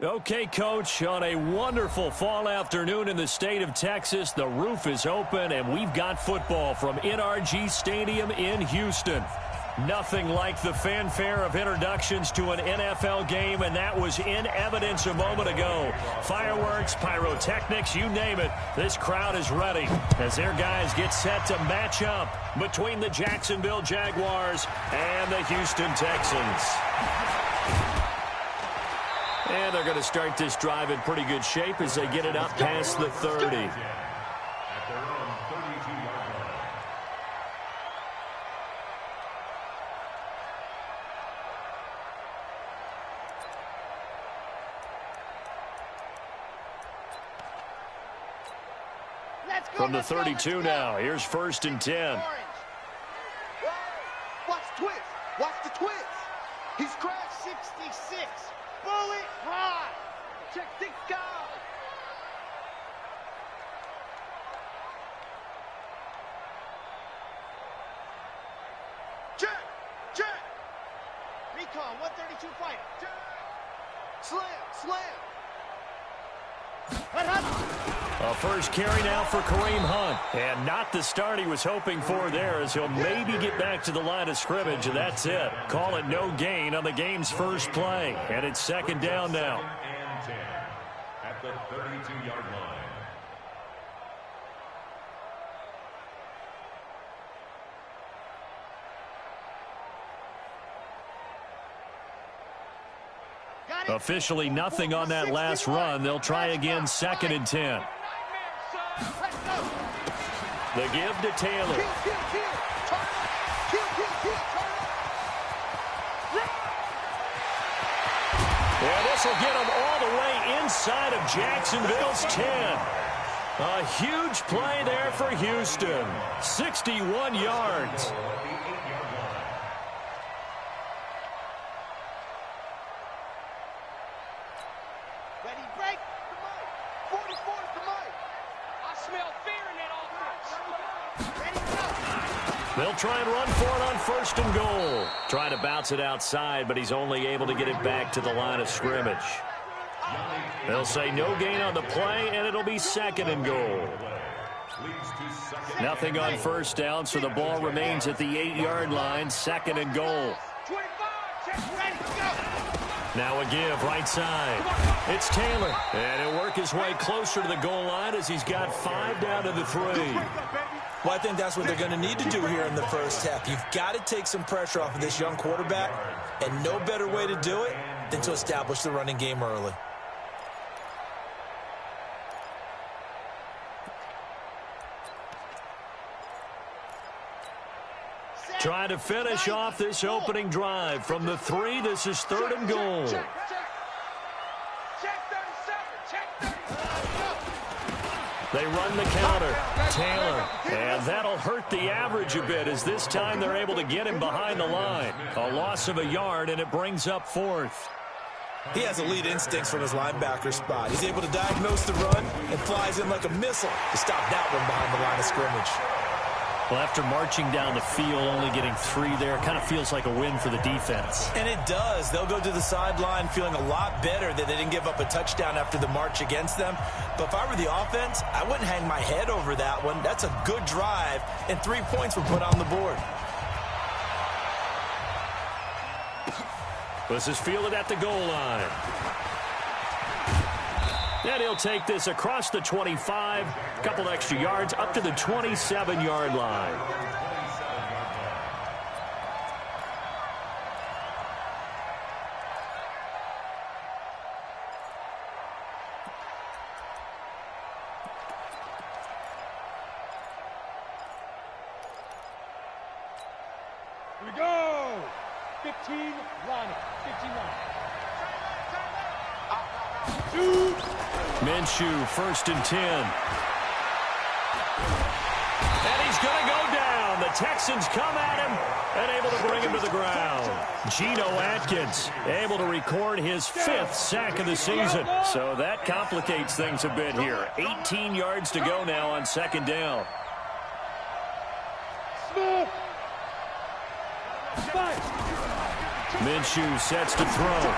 Okay, Coach, on a wonderful fall afternoon in the state of Texas, the roof is open, and we've got football from NRG Stadium in Houston. Nothing like the fanfare of introductions to an NFL game, and that was in evidence a moment ago. Fireworks, pyrotechnics, you name it, this crowd is ready as their guys get set to match up between the Jacksonville Jaguars and the Houston Texans. And they're going to start this drive in pretty good shape as they get it up past the 30. From the 32 now, here's 1st and 10. Watch the twist. Watch the twist. He's crashed 66. Bullet ride. Check the guy. Check. Check. Recon 132 fighter. Check. Slam. Slam. A first carry now for Kareem Hunt. And not the start he was hoping for there, as he'll maybe get back to the line of scrimmage, and that's it. Call it no gain on the game's first play. And it's 2nd down now. And 10 at the 32-yard line. Officially nothing on that last run. They'll try again, 2nd and 10. The give to Taylor. And this will get him all the way inside of Jacksonville's 10. A huge play there for Houston. 61 yards. They'll try and run for it on 1st and goal. Trying to bounce it outside, but he's only able to get it back to the line of scrimmage. They'll say no gain on the play, and it'll be 2nd and goal. Nothing on 1st down, so the ball remains at the 8-yard line, 2nd and goal. Now a give, right side. It's Taylor. And he'll work his way closer to the goal line as he's got 5 down to the 3. Well, I think that's what they're going to need to do here in the first half. You've got to take some pressure off of this young quarterback, and no better way to do it than to establish the running game early. Trying to finish off this opening drive. From the 3, this is 3rd and goal. They run the counter. Taylor. And that'll hurt the average a bit, as this time they're able to get him behind the line. A loss of a yard, and it brings up 4th. He has elite instincts from his linebacker spot. He's able to diagnose the run and flies in like a missile to stop that one behind the line of scrimmage. Well, after marching down the field, only getting 3 there, kind of feels like a win for the defense. And it does. They'll go to the sideline feeling a lot better that they didn't give up a touchdown after the march against them. But if I were the offense, I wouldn't hang my head over that one. That's a good drive, and 3 points were put on the board. This is fielded at the goal line. And he'll take this across the 25, a couple extra yards, up to the 27-yard line. Here we go. 15, line up. 15 line. Minshew, 1st and 10. And he's going to go down. The Texans come at him and able to bring him to the ground. Geno Atkins able to record his 5th sack of the season. So that complicates things a bit here. 18 yards to go now on 2nd down. Minshew sets to throw.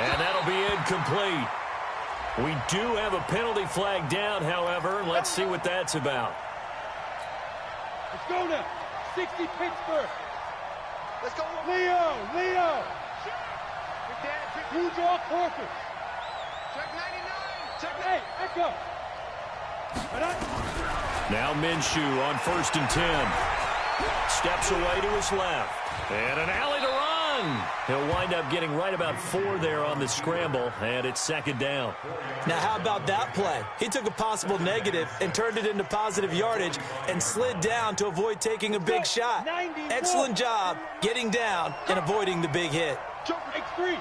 And that'll be incomplete. We do have a penalty flag down, however. Let's see what that's about. Let's go now. 60 Pittsburgh. Let's go. Leo. Who's off Corpus? Check 99. Check Hey, Echo. Now Minshew on 1st and 10. Steps away to his left. And an alley to run. He'll wind up getting right about 4 there on the scramble, and it's 2nd down. Now, how about that play? He took a possible negative and turned it into positive yardage and slid down to avoid taking a big shot. Excellent job getting down and avoiding the big hit. X3,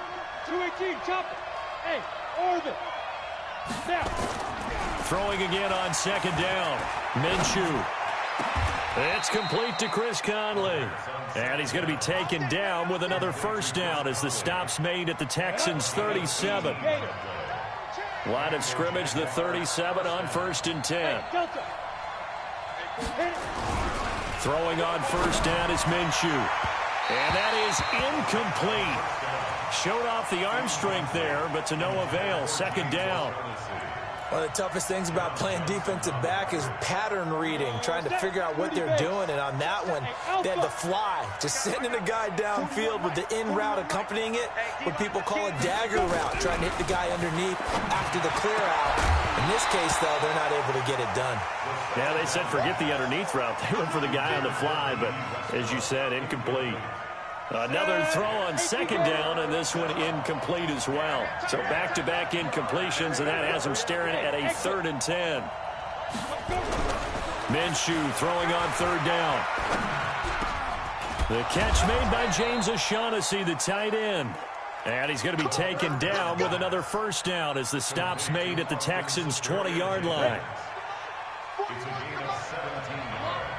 218, chop it. Hey, Orvin. Now. Throwing again on 2nd down. Minshew. It's complete to Chris Conley. And he's going to be taken down with another 1st down as the stop's made at the Texans' 37. Line of scrimmage, the 37 on 1st and 10. Throwing on 1st down is Minshew. And that is incomplete. Showed off the arm strength there, but to no avail. 2nd down. One of the toughest things about playing defensive back is pattern reading, trying to figure out what they're doing. And on that one, they had to fly, just sending a guy downfield with the in route accompanying it, what people call a dagger route, trying to hit the guy underneath after the clear out. In this case, though, they're not able to get it done. Yeah, they said forget the underneath route. They went for the guy on the fly, but as you said, incomplete. Another throw on 2nd down, and this one incomplete as well. So back-to-back incompletions, and that has him staring at a 3rd and 10. Minshew throwing on 3rd down. The catch made by James O'Shaughnessy, the tight end. And he's going to be taken down with another 1st down as the stop's made at the Texans' 20-yard line. It's a gain of 17 yards.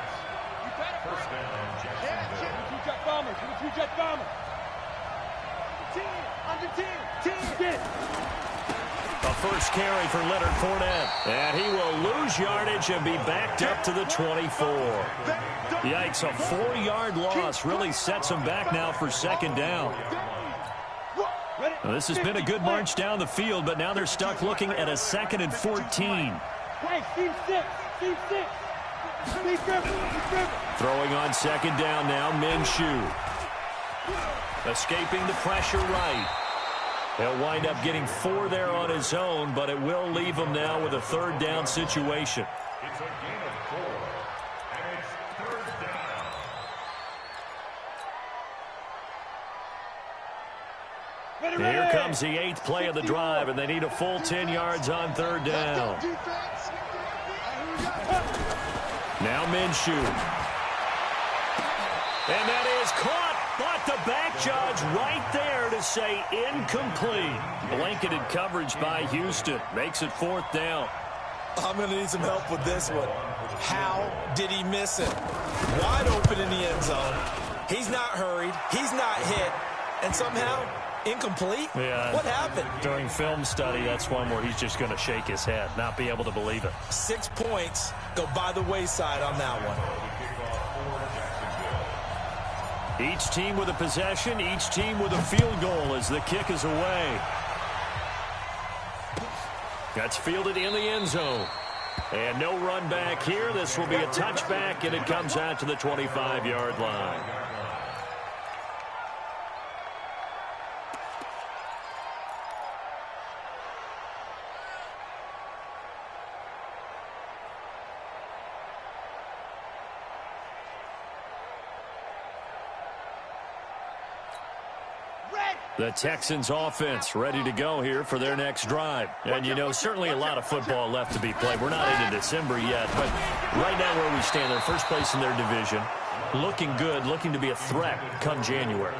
First down, Jacksonville. Two-jet bomber. Two-jet bomber. 10. Under 10. 10. A first carry for Leonard Fournette. And he will lose yardage and be backed up to the 24. Yikes, a 4-yard loss really sets him back now for 2nd down. Now, this has been a good march down the field, but now they're stuck looking at a 2nd and 14. Hey, team 6. Team 6. Throwing on 2nd down now, Minshew. Escaping the pressure right. He'll wind up getting 4 there on his own, but it will leave him now with a 3rd down situation. It's a gain of 4, and it's 3rd down. Here comes the 8th play of the drive, and they need a full 10 yards on 3rd down. Now Minshew. And that is caught. But the back judge right there to say incomplete. Blanketed coverage by Houston. Makes it 4th down. I'm going to need some help with this one. How did he miss it? Wide open in the end zone. He's not hurried. He's not hit. And somehow, incomplete? Yeah. What happened? During film study, that's one where he's just going to shake his head, not be able to believe it. 6 points go by the wayside on that one. Each team with a possession, each team with a field goal as the kick is away. That's fielded in the end zone. And no run back here. This will be a touchback, and it comes out to the 25-yard line. The Texans offense ready to go here for their next drive. And, you know, certainly a lot of football left to be played. We're not into December yet, but right now where we stand, they're first place in their division. Looking good, looking to be a threat come January.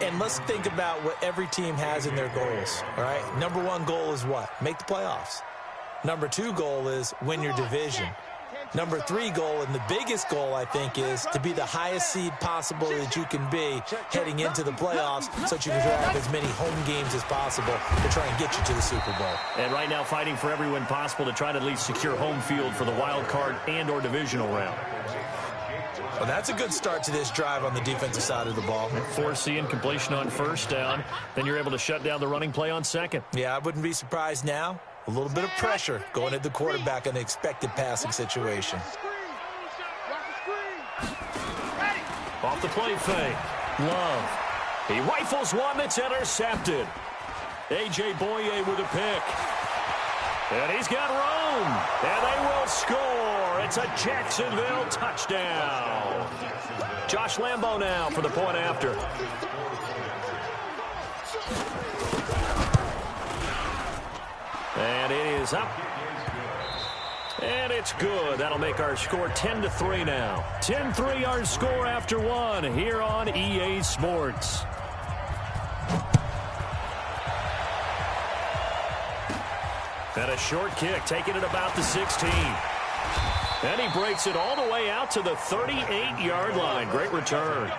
And let's think about what every team has in their goals, all right? Number 1 goal is what? Make the playoffs. Number 2 goal is win your division. Number 3 goal, and the biggest goal, I think, is to be the highest seed possible that you can be heading into the playoffs so that you can have as many home games as possible to try and get you to the Super Bowl. And right now fighting for every win possible to try to at least secure home field for the wild card and or divisional round. Well, that's a good start to this drive on the defensive side of the ball. Forcing completion on first down. Then you're able to shut down the running play on second. Yeah, I wouldn't be surprised now. A little bit of pressure going at the quarterback in the expected passing situation. Off the play fake. Love. He rifles one that's intercepted. A.J. Boye with a pick. And he's got room. And they will score. It's a Jacksonville touchdown. Josh Lambo now for the point after. And it is up. And it's good. That'll make our score 10-3 now. 10-3 our score after one here on EA Sports. And a short kick, taking it about the 16. And he breaks it all the way out to the 38-yard line. Great return.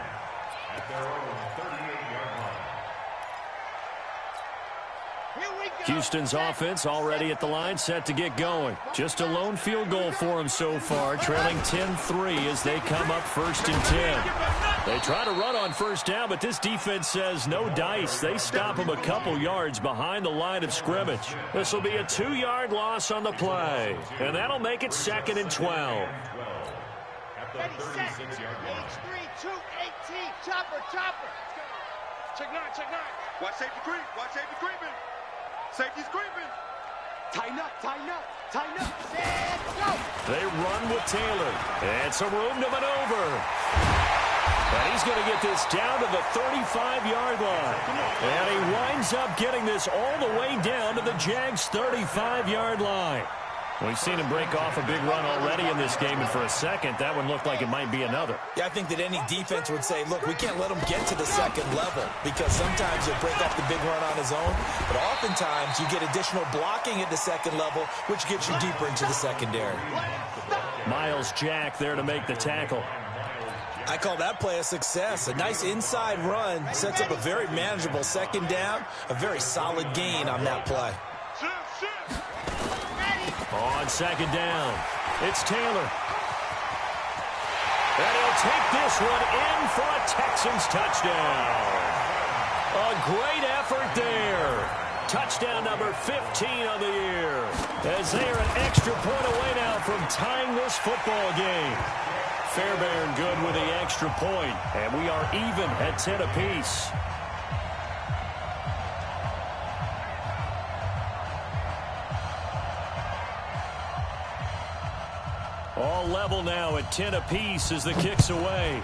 Houston's offense already at the line, set to get going. Just a lone field goal for them so far, trailing 10-3 as they come up 1st and 10. They try to run on first down, but this defense says no dice. They stop them a couple yards behind the line of scrimmage. This will be a 2-yard loss on the play, and that'll make it 2nd and 12. Ready, set. H3, 2, 18. Chopper, chopper. Check 9, check 9. Watch safety creep. Watch safety creeping. Safety's creeping. Tighten up, tighten up, tighten up. Set, go. They run with Taylor. And some room to maneuver. And he's going to get this down to the 35-yard line. And he winds up getting this all the way down to the Jags' 35-yard line. We've seen him break off a big run already in this game, and for a second, that one looked like it might be another. Yeah, I think that any defense would say, look, we can't let him get to the second level because sometimes he'll break off the big run on his own, but oftentimes you get additional blocking at the second level, which gets you deeper into the secondary. Miles Jack there to make the tackle. I call that play a success. A nice inside run sets up a very manageable second down, a very solid gain on that play. On second down, it's Taylor. And he'll take this one in for a Texans touchdown. A great effort there. Touchdown number 15 on the year. As they are an extra point away now from tying this football game. Fairbairn good with the extra point, and we are even at 10 apiece. All level now at 10 apiece as the kick's away.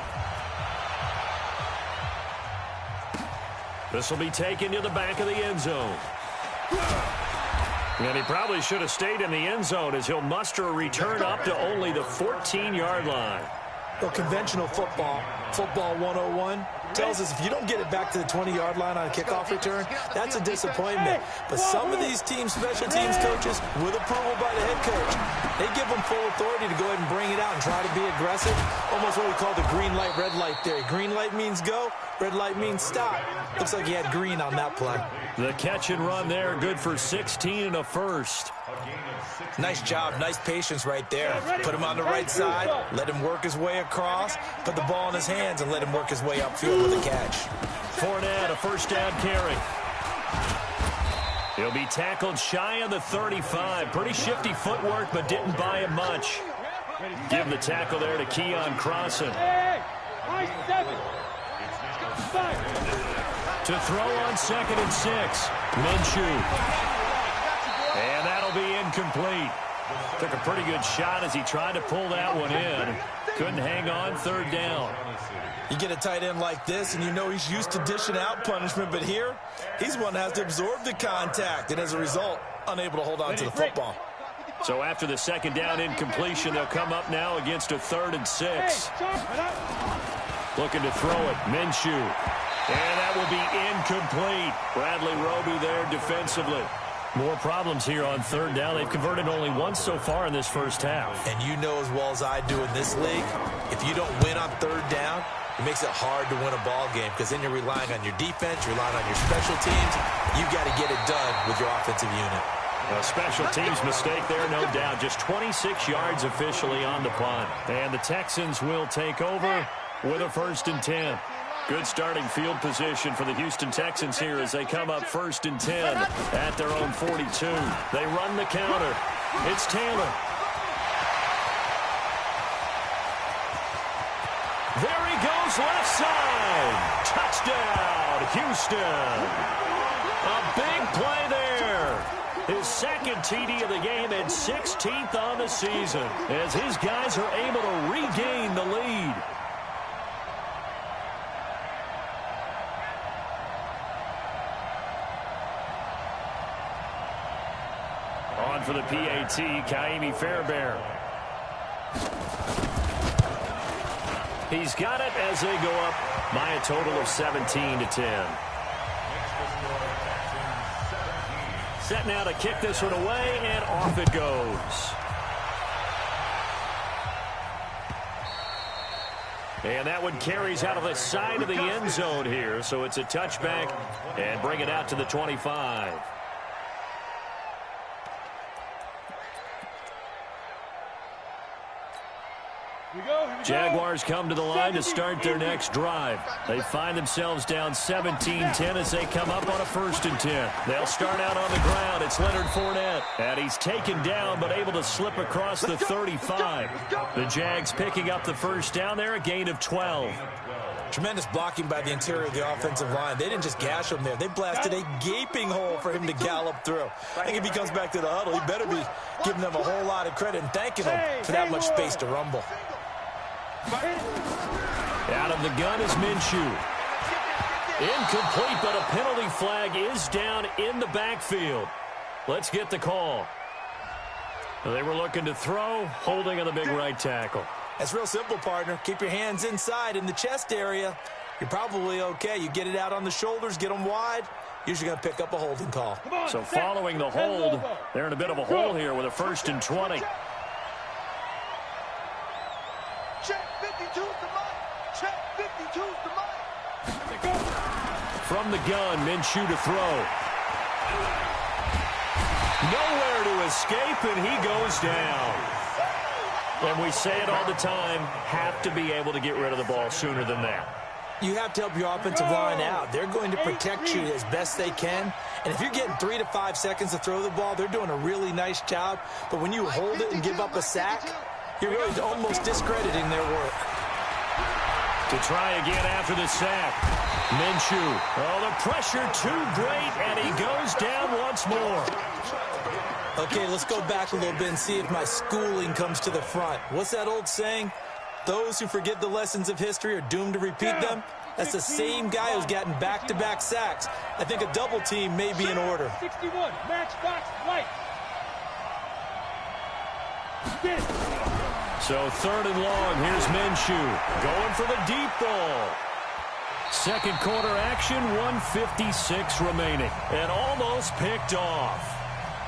This will be taken to the back of the end zone. And he probably should have stayed in the end zone as he'll muster a return up to only the 14-yard line. Well, conventional football 101, tells us if you don't get it back to the 20-yard line on a kickoff return, that's a disappointment. But some of these teams, special teams coaches, with approval by the head coach, they give them full authority to go ahead and bring it out and try to be aggressive. Almost what we call the green light, red light theory. Green light means go, red light means stop. Looks like he had green on that play. The catch and run there, good for 16 and a first. Nice job, nice patience right there. Put him on the right side, let him work his way across, put the ball in his hands, and let him work his way upfield with a catch. Fournette, a first down carry. He'll be tackled shy of the 35. Pretty shifty footwork, but didn't buy him much. Give the tackle there to Keon Crossan. To throw on 2nd and 6. Minshew. And that'll be incomplete. Took a pretty good shot as he tried to pull that one in. Couldn't hang on, 3rd down. You get a tight end like this, and you know he's used to dishing out punishment, but here, he's one that has to absorb the contact, and as a result, unable to hold on to the football. So after the 2nd down incompletion, they'll come up now against a 3rd and 6. Looking to throw it, Minshew. And that will be incomplete. Bradley Roby there defensively. More problems here on 3rd down. They've converted only once so far in this first half. And you know as well as I do in this league, if you don't win on 3rd down, it makes it hard to win a ball game because then you're relying on your defense, you're relying on your special teams. You've got to get it done with your offensive unit. A special teams mistake there, no doubt. Just 26 yards officially on the punt. And the Texans will take over with a 1st and 10. Good starting field position for the Houston Texans here as they come up 1st and 10 at their own 42. They run the counter. It's Taylor. There he goes, left side. Touchdown, Houston. A big play there. His 2nd TD of the game and 16th on the season as his guys are able to regain the lead. On for the PAT, Kaimi Fairbairn. He's got it as they go up by a total of 17-10. Set now to kick this one away, and off it goes. And that one carries out of the side of the end zone here, so it's a touchback and bring it out to the 25. Jaguars come to the line to start their next drive. They find themselves down 17-10 as they come up on a 1st and 10. They'll start out on the ground. It's Leonard Fournette. And he's taken down but able to slip across the 35. The Jags picking up the 1st down there, a gain of 12. Tremendous blocking by the interior of the offensive line. They didn't just gash him there. They blasted a gaping hole for him to gallop through. I think if he comes back to the huddle, he better be giving them a whole lot of credit and thanking them for that much space to rumble. Out of the gun is Minshew. Incomplete, but a penalty flag is down in the backfield. Let's get the call. They were looking to throw, holding on the big right tackle. That's real simple, partner. Keep your hands inside in the chest area. You're probably okay. You get it out on the shoulders, get them wide. Usually going to pick up a holding call. So following the hold, they're in a bit of a hole here with a 1st and 20. Check 52's the mic. Check 52's the mic. From the gun, Minshew to throw. Nowhere to escape, and he goes down. And we say it all the time, have to be able to get rid of the ball sooner than that. You have to help your offensive line out. They're going to protect you as best they can. And if you're getting 3 to 5 seconds to throw the ball, they're doing a really nice job. But when you hold it and give up a sack, you're really almost discrediting their work. To try again after the sack. Minshew. Oh, the pressure too great, and he goes down once more. Okay, let's go back a little bit and see if my schooling comes to the front. What's that old saying? Those who forget the lessons of history are doomed to repeat them. That's the same guy who's gotten back-to-back sacks. I think a double team may be in order. 61, matchbox right. So 3rd and long, here's Minshew going for the deep ball. 2nd quarter action, 1:56 remaining. And almost picked off.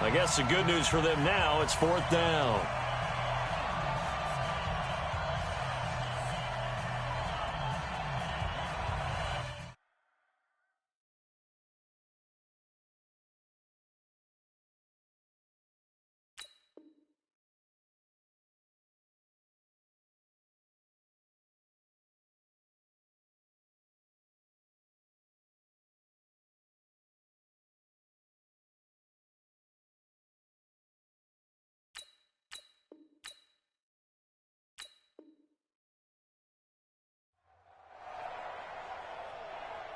I guess the good news for them now, it's 4th down.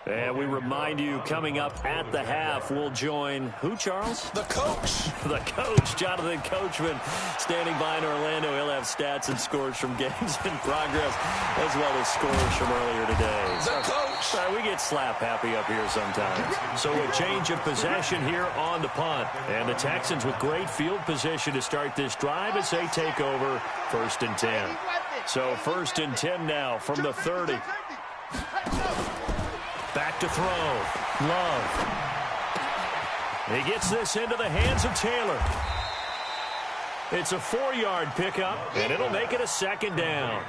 And we remind you, coming up at the half, we'll join who, Charles? The coach. The coach, Jonathan Coachman, standing by in Orlando. He'll have stats and scores from games in progress, as well as scores from earlier today. The coach. Sorry, we get slap happy up here sometimes. So a change of possession here on the punt. And the Texans with great field position to start this drive as they take over 1st and 10. So 1st and 10 now from the 30. Back to throw. Love. He gets this into the hands of Taylor. It's a 4-yard pickup, and it'll make it a 2nd down.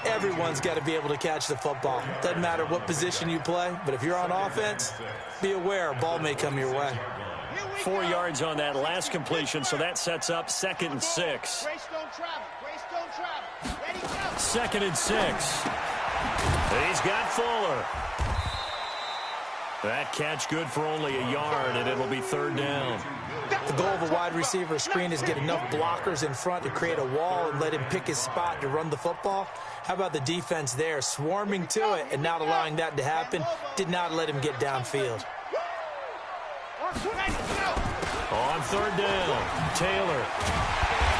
Everyone's got to be able to catch the football. Doesn't matter what position you play, but if you're on offense, be aware a ball may come your way. 4 yards on that last completion, so that sets up 2nd and 6. Grace don't travel. Grace don't travel. Ready, go. 2nd and 6. He's got Fuller. That catch good for only a yard, and it'll be 3rd down. The goal of a wide receiver screen is get enough blockers in front to create a wall and let him pick his spot to run the football. How about the defense there, swarming to it and not allowing that to happen? Did not let him get downfield. On 3rd down, Taylor.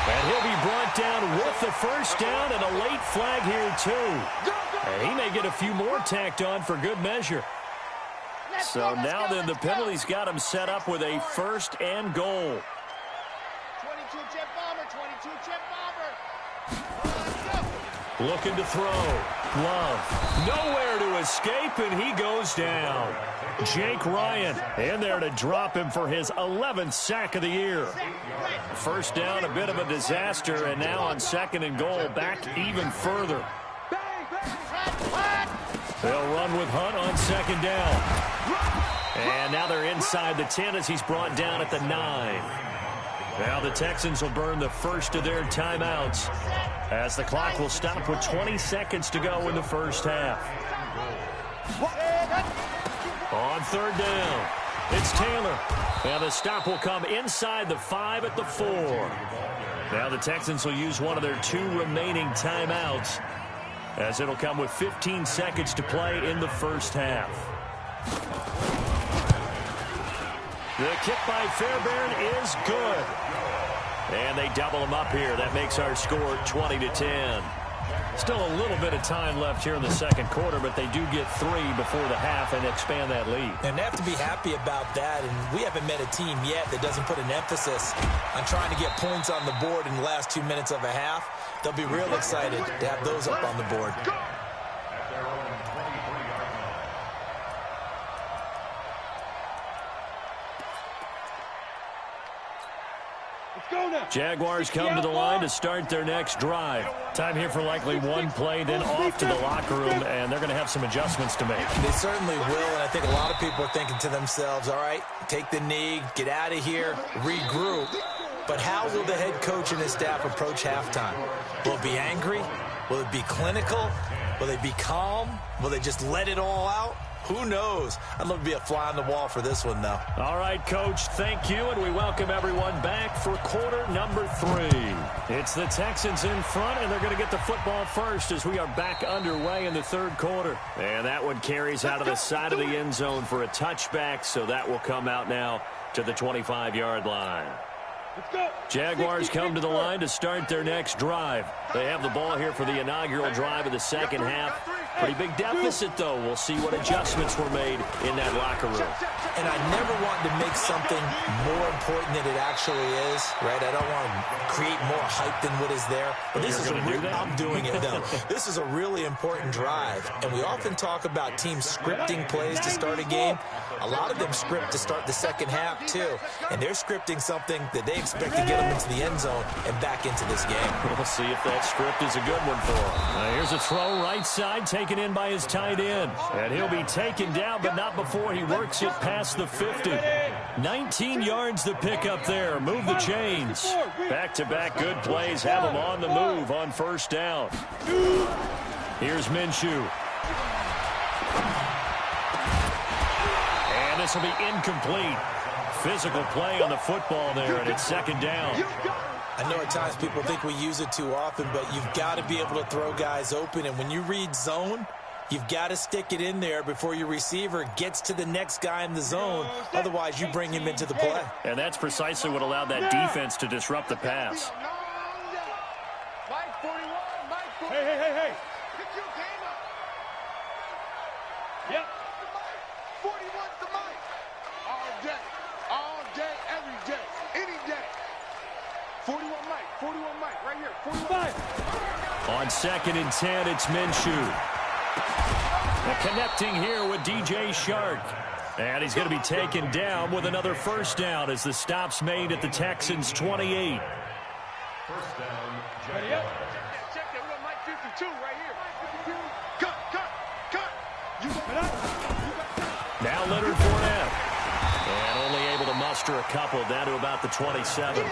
And he'll be brought down with the 1st down and a late flag here, too. And he may get a few more tacked on for good measure. So now then the penalty's got him set up with a 1st and goal. 22 jet bomber, 22 jet bomber. Looking to throw. Love. Nowhere to escape, and he goes down. Jake Ryan in there to drop him for his 11th sack of the year. 1st down, a bit of a disaster, and now on 2nd and goal, back even further. They'll run with Hunt on 2nd down. And now they're inside the 10 as he's brought down at the 9. Now the Texans will burn the first of their timeouts as the clock will stop with 20 seconds to go in the 1st half. On 3rd down, it's Taylor. Now the stop will come inside the 5 at the 4. Now the Texans will use one of their 2 remaining timeouts as it'll come with 15 seconds to play in the 1st half. The kick by Fairbairn is good. And they double him up here. That makes our score 20-10. Still a little bit of time left here in the 2nd quarter, but they do get 3 before the half and expand that lead. And they have to be happy about that. And we haven't met a team yet that doesn't put an emphasis on trying to get points on the board in the last 2 minutes of a half. They'll be real excited to have those up on the board. Jaguars come to the line to start their next drive. Time here for likely one play, then off to the locker room, and they're going to have some adjustments to make. They certainly will, and I think a lot of people are thinking to themselves, all right, take the knee, get out of here, regroup. But how will the head coach and his staff approach halftime? Will it be angry? Will it be clinical? Will they be calm? Will they just let it all out? Who knows? I'd love to be a fly on the wall for this one, though. All right, Coach, thank you, and we welcome everyone back for quarter number 3. It's the Texans in front, and they're going to get the football first as we are back underway in the 3rd quarter. And that one carries out of the side of the end zone for a touchback, so that will come out now to the 25-yard line. Jaguars come to the line to start their next drive. They have the ball here for the inaugural drive of the 2nd half. Pretty big deficit, though. We'll see what adjustments were made in that locker room. And I never want to make something more important than it actually is, right? I don't want to create more hype than what is there. But this is I'm doing it, though. This is a really important drive. And we often talk about teams scripting plays to start a game. A lot of them script to start the 2nd half, too. And they're scripting something that they expect to get them into the end zone and back into this game. We'll see if that script is a good one for them. Here's a throw right side, taken in by his tight end. And he'll be taken down, but not before he works it past the 50. 19 yards to pick up there. Move the chains. Back-to-back good plays have him on the move on 1st down. Here's Minshew. And this will be incomplete. Physical play on the football there, and it's 2nd down. I know at times people think we use it too often, but you've got to be able to throw guys open. And when you read zone, you've got to stick it in there before your receiver gets to the next guy in the zone. Otherwise, you bring him into the play. And that's precisely what allowed that defense to disrupt the pass. Hey. Yep. 41's the mic. All day, every day, any day. 41 Mike, right here. 45. On 2nd and 10, it's Minshew. And connecting here with DJ Shark. And he's going to be taken down with another 1st down as the stop's made at the Texans' 28. 1st down, Ready up. Check that. We got Mike 52 right here. Cut. Now Leonard Fournette. And only able to muster muster a couple down to about the 27.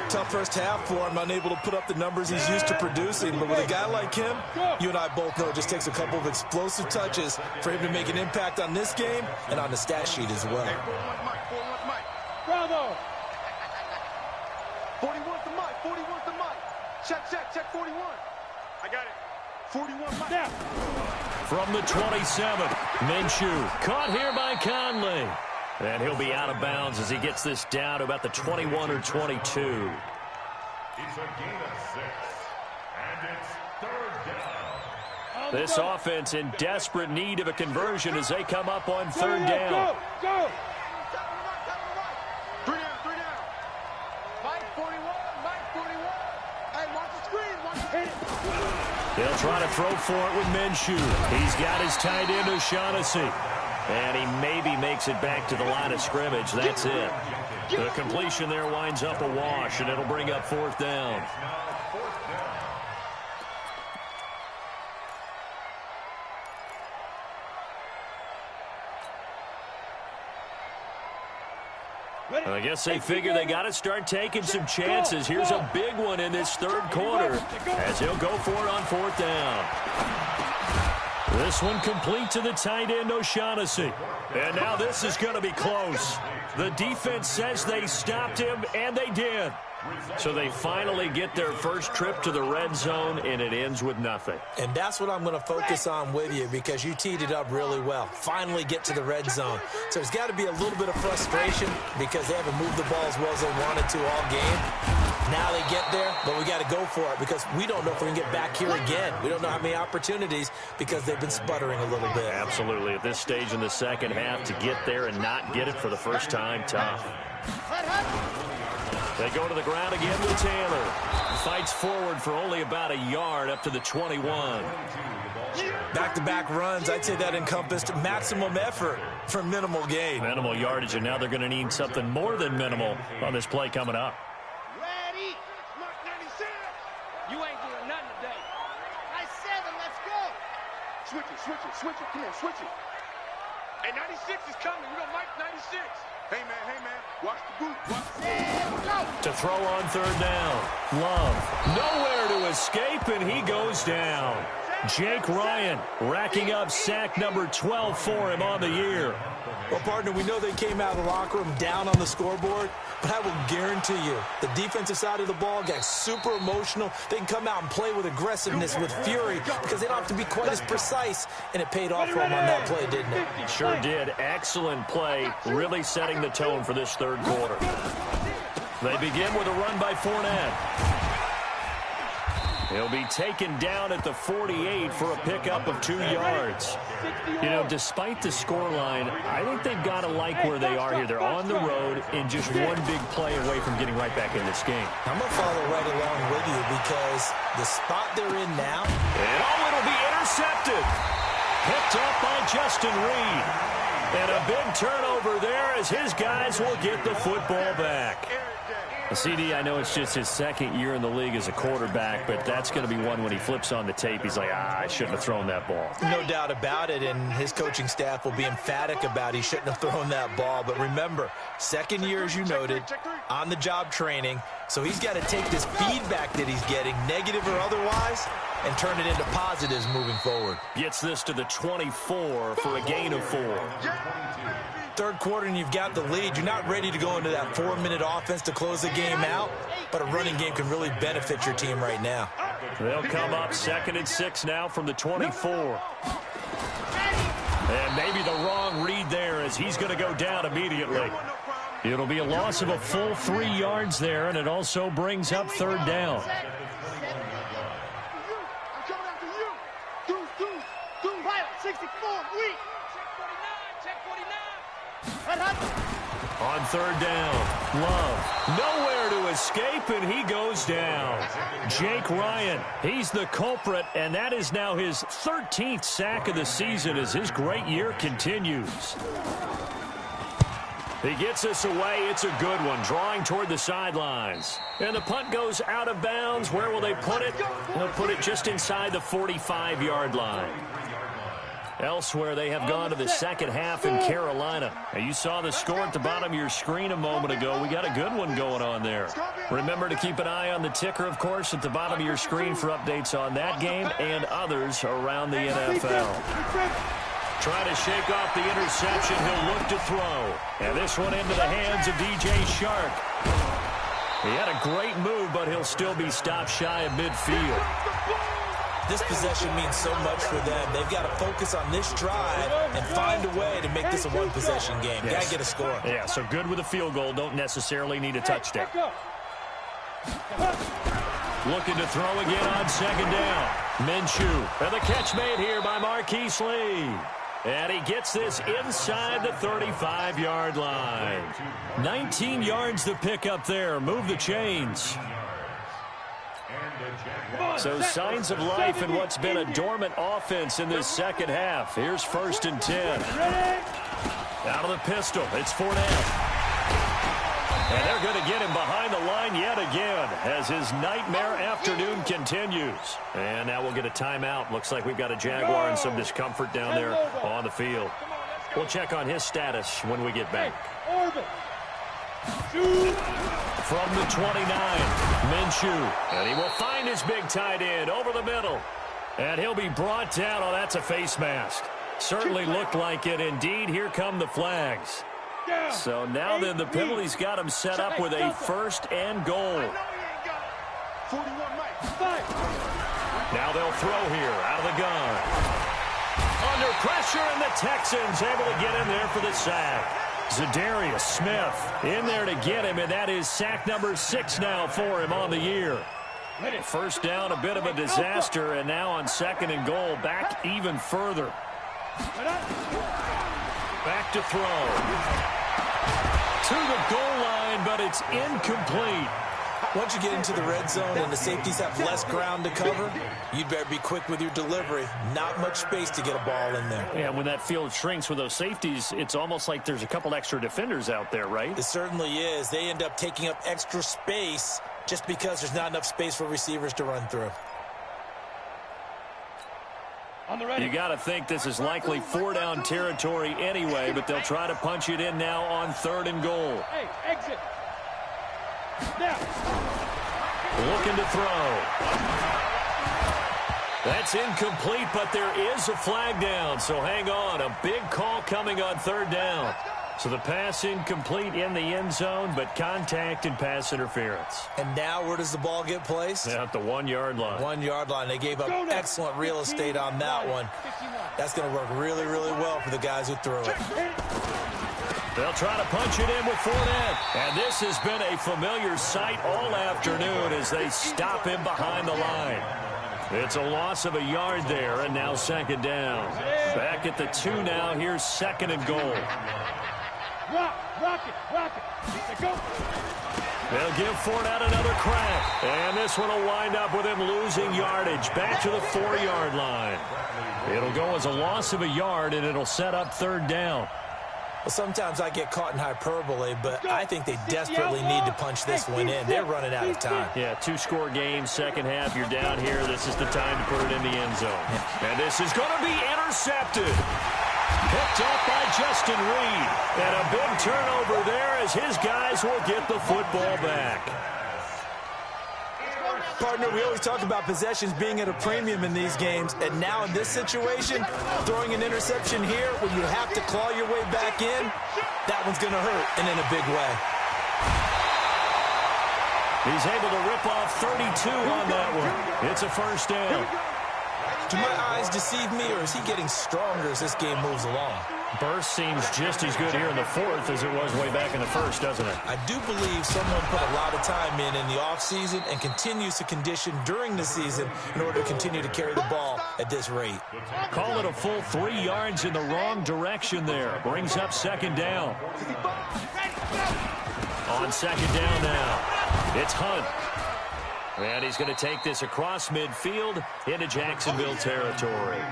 Tough first half for him, unable to put up the numbers he's used to producing. But with a guy like him, you and I both know it just takes a couple of explosive touches for him to make an impact on this game and on the stat sheet as well. Bravo! 41's the mic, 41's the mic. Check 41. I got it. 41 mic. Now. From the 27, Minshew caught here by Conley. And he'll be out of bounds as he gets this down to about the 21 or 22. It's a gain of 6, and it's third down. This offense in desperate need of a conversion as they come up on third down. Go! 3 down. Mike 41. Hey, watch the screen. Watch the screen. He'll try to throw for it with Minshew. He's got his tight end O'Shaughnessy. And he maybe makes it back to the line of scrimmage. That's it. The completion there winds up a wash, and it'll bring up fourth down. I guess they figure they got to start taking some chances. Here's a big one in this third quarter as he'll go for it on fourth down. This one complete to the tight end O'Shaughnessy. And now this is going to be close. The defense says they stopped him, and they did. So they finally get their first trip to the red zone, and it ends with nothing. And that's what I'm going to focus on with you because you teed it up really well. Finally get to the red zone. So there's got to be a little bit of frustration because they haven't moved the ball as well as they wanted to all game. Now they get there, but we got to go for it because we don't know if we can get back here again. We don't know how many opportunities because they've been sputtering a little bit. Absolutely. At this stage in the second half, to get there and not get it for the first time, tough. They go to the ground again with Taylor. Fights forward for only about a yard up to the 21. Back-to-back runs, I'd say that encompassed maximum effort for minimal gain. Minimal yardage, and now they're going to need something more than minimal on this play coming up. Ready. Mark 96. You ain't doing nothing today. Nice 7. Let's go. Switch it. Come on, switch it. Hey, 96 is coming. We're going to Mike 96. Hey, man. Watch the boot. To throw on third down. Love. Nowhere to escape, and he goes down. Jake Ryan racking up sack number 12 for him on the year. Well, partner, we know they came out of the locker room down on the scoreboard, but I will guarantee you the defensive side of the ball got super emotional. They can come out and play with aggressiveness, with fury, because they don't have to be quite as precise, and it paid off for them on that play, didn't it? Sure did. Excellent play, really setting the tone for this third quarter. They begin with a run by Fournette. He'll be taken down at the 48 for a pickup of 2 yards. You know, despite the scoreline, I think they've got to like where they are here. They're on the road and just one big play away from getting right back in this game. I'm going to follow right along with you because the spot they're in now. And it'll be intercepted. Picked up by Justin Reed. And a big turnover there as his guys will get the football back. CD, I know it's just his second year in the league as a quarterback, but that's going to be one when he flips on the tape. He's like, I shouldn't have thrown that ball. No doubt about it, and his coaching staff will be emphatic about he shouldn't have thrown that ball. But remember, second year, as you noted, on-the-job training, so he's got to take this feedback that he's getting, negative or otherwise, and turn it into positives moving forward. Gets this to the 24 for a gain of 4. Third quarter and you've got the lead. You're not ready to go into that 4-minute offense to close the game out, but a running game can really benefit your team right now. They'll come up 2nd and 6 now from the 24. And maybe the wrong read there as he's going to go down immediately. It'll be a loss of a full 3 yards there, and it also brings up third down. I'm coming after you. Do, right, 64, weak. On third down, Love. Nowhere to escape, and he goes down. Jake Ryan, he's the culprit, and that is now his 13th sack of the season as his great year continues. He gets us away. It's a good one, drawing toward the sidelines. And the punt goes out of bounds. Where will they put it? They'll put it just inside the 45-yard line. Elsewhere, they have gone to the second half in Carolina. Now, you saw the score at the bottom of your screen a moment ago. We got a good one going on there. Remember to keep an eye on the ticker, of course, at the bottom of your screen for updates on that game and others around the NFL. Trying to shake off the interception. He'll look to throw. And this one into the hands of DJ Shark. He had a great move, but he'll still be stopped shy of midfield. This possession means so much for them. They've got to focus on this drive and find a way to make this a one-possession game. Got to get a score. Yeah, so good with a field goal. Don't necessarily need a touchdown. Looking to throw again on second down. Minshew. And the catch made here by Marquise Lee. And he gets this inside the 35-yard line. 19 yards to pick up there. Move the chains. So signs of life in what's been a dormant offense in this second half. Here's 1st and 10. Out of the pistol. It's Fournette. And they're going to get him behind the line yet again as his nightmare afternoon continues. And now we'll get a timeout. Looks like we've got a Jaguar and some discomfort down there on the field. We'll check on his status when we get back. From the 29, Minshew. And he will find his big tight end over the middle. And he'll be brought down. Oh, that's a face mask. Certainly looked like it. Indeed, here come the flags. So now then the penalty's got him set up with a 1st and goal. Now they'll throw here out of the gun. Under pressure, and the Texans able to get in there for the sack. Zadarius Smith in there to get him, and that is sack number 6 now for him on the year. First down, a bit of a disaster, and now on 2nd and goal, back even further. Back to throw. To the goal line, but it's incomplete. Once you get into the red zone and the safeties have less ground to cover, you'd better be quick with your delivery. Not much space to get a ball in there. Yeah, when that field shrinks with those safeties, it's almost like there's a couple extra defenders out there, right? It certainly is. They end up taking up extra space just because there's not enough space for receivers to run through. You got to think this is likely 4-down territory anyway, but they'll try to punch it in now on 3rd and goal. Hey, exit. Now. Looking to throw. That's incomplete, but there is a flag down, so hang on. A big call coming on 3rd down. So the pass incomplete in the end zone, but contact and pass interference. And now where does the ball get placed? At the 1-yard line. 1-yard line. They gave up excellent real estate on that one. That's going to work really, really well for the guys who threw it. They'll try to punch it in with Fournette. And this has been a familiar sight all afternoon as they stop him behind the line. It's a loss of a yard there, and now 2nd down. Back at the 2 now. Here's 2nd and goal. Rock it. Go. They'll give Fournette another crack. And this one will wind up with him losing yardage. Back to the 4-yard line. It'll go as a loss of a yard, and it'll set up 3rd down. Well, sometimes I get caught in hyperbole, but I think they desperately need to punch this one in. They're running out of time. Yeah, 2-score game, second half. You're down here. This is the time to put it in the end zone. And this is going to be intercepted. Picked up by Justin Reed. And a big turnover there as his guys will get the football back. Partner, we always talk about possessions being at a premium in these games, and now in this situation, throwing an interception here when you have to claw your way back in, that one's going to hurt, and in a big way. He's able to rip off 32 on that one. It's a 1st down. Do my eyes deceive me, or is he getting stronger as this game moves along? Burst seems just as good here in the 4th as it was way back in the 1st, doesn't it? I do believe someone put a lot of time in the offseason and continues to condition during the season in order to continue to carry the ball at this rate. Call it a full 3 yards in the wrong direction there. Brings up 2nd down. On 2nd down now, it's Hunt. And he's going to take this across midfield into Jacksonville territory.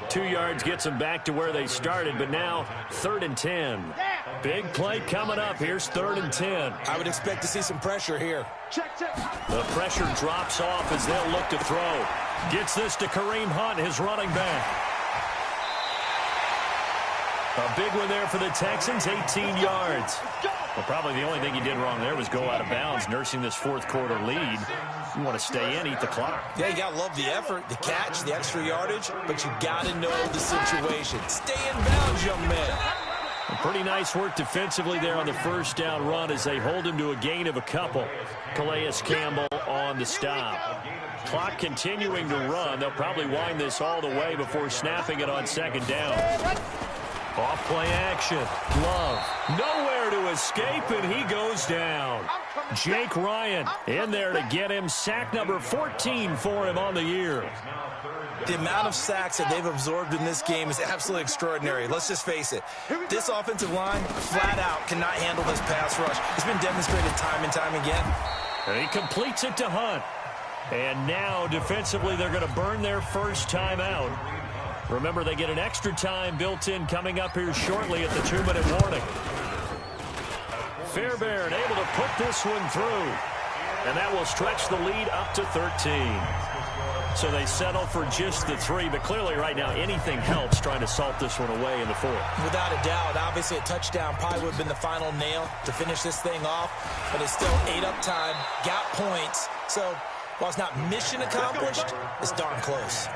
2 yards gets them back to where they started, but now 3rd and 10. Big play coming up. Here's 3rd and 10. I would expect to see some pressure here. The pressure drops off as they'll look to throw. Gets this to Kareem Hunt, his running back. A big one there for the Texans, 18 yards. Well, probably the only thing he did wrong there was go out of bounds, nursing this fourth quarter lead. You want to stay in, eat the clock. Yeah, you got to love the effort, the catch, the extra yardage, but you got to know the situation. Stay in bounds, young man. Pretty nice work defensively there on the first down run as they hold him to a gain of a couple. Calais Campbell on the stop. Clock continuing to run. They'll probably wind this all the way before snapping it on second down. Off play action. Love. Nowhere to escape, and he goes down. Jake Ryan in there to get him. Sack number 14 for him on the year. The amount of sacks that they've absorbed in this game is absolutely extraordinary. Let's just face it. This offensive line, flat out, cannot handle this pass rush. It's been demonstrated time and time again. And he completes it to Hunt. And now, defensively, they're going to burn their first time out. Remember, they get an extra time built in coming up here shortly at the 2-minute warning. Fairbairn able to put this one through. And that will stretch the lead up to 13. So they settle for just the 3, but clearly right now anything helps trying to salt this one away in the 4th. Without a doubt, obviously a touchdown probably would have been the final nail to finish this thing off, but it's still 8-up time, got points. So while it's not mission accomplished, it's darn close.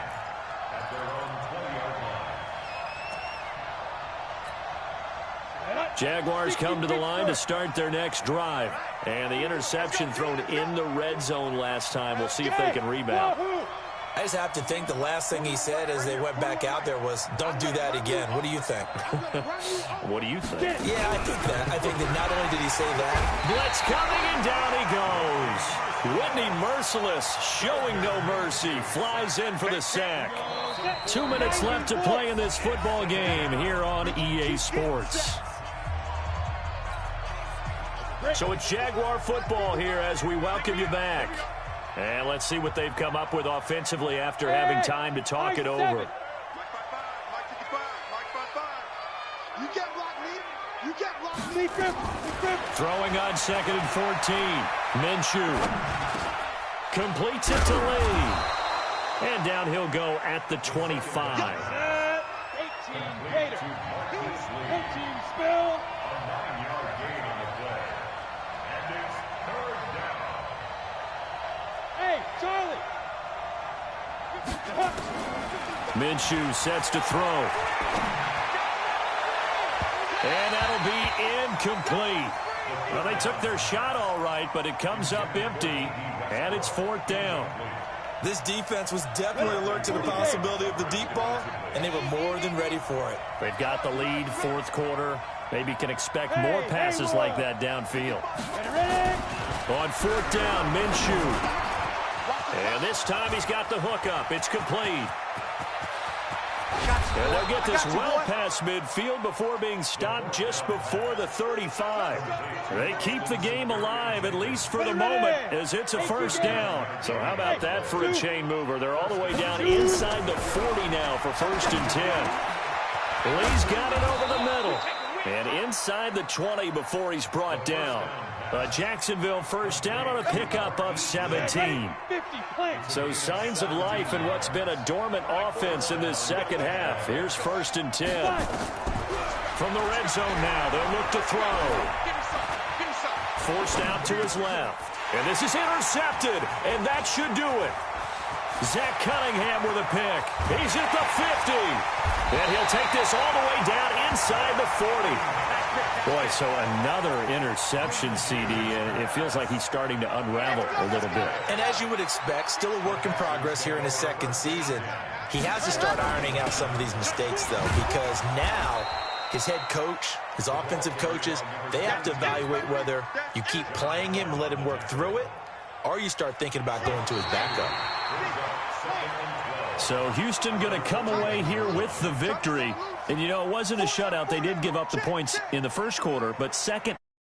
Jaguars come to the line to start their next drive. And the interception thrown in the red zone last time. We'll see if they can rebound. I just have to think the last thing he said as they went back out there was, don't do that again. What do you think? What do you think? Yeah, I think that. I think that not only did he say that. Blitz coming, and down he goes. Whitney Merciless showing no mercy. Flies in for the sack. 2 minutes left to play in this football game here on EA Sports. So it's Jaguar football here as we welcome you back. And let's see what they've come up with offensively after having time to talk it over. You get blocked, me. You get blocked, me. Throwing on 2nd and 14. Minshew completes it to Lee. And down he'll go at the 25. 18 Gator. 18 Spill. Hey, Charlie. Minshew sets to throw. And that'll be incomplete. Well, they took their shot all right, but it comes up empty, and it's 4th down. This defense was definitely alert to the possibility of the deep ball, and they were more than ready for it. They've got the lead, 4th quarter. Maybe can expect more passes like that downfield. On 4th down, Minshew. And this time he's got the hook up. It's complete. And they'll get this well past midfield before being stopped just before the 35. They keep the game alive, at least for the moment, as it's a first down. So how about that for a chain mover? They're all the way down inside the 40 now for 1st and 10. Lee's got it over the middle. And inside the 20 before he's brought down. Jacksonville first down on a pickup of 17. So signs of life in what's been a dormant offense in this second half. Here's 1st and 10. From the red zone now, they'll look to throw. Forced out to his left. And this is intercepted, and that should do it. Zach Cunningham with a pick. He's at the 50. And he'll take this all the way down inside the 40. Boy, so another interception, CD. It feels like he's starting to unravel a little bit. And as you would expect, still a work in progress here in his 2nd season. He has to start ironing out some of these mistakes, though, because now his head coach, his offensive coaches, they have to evaluate whether you keep playing him and let him work through it, or you start thinking about going to his backup. So Houston going to come away here with the victory. And, you know, it wasn't a shutout. They did give up the points in the first quarter, but second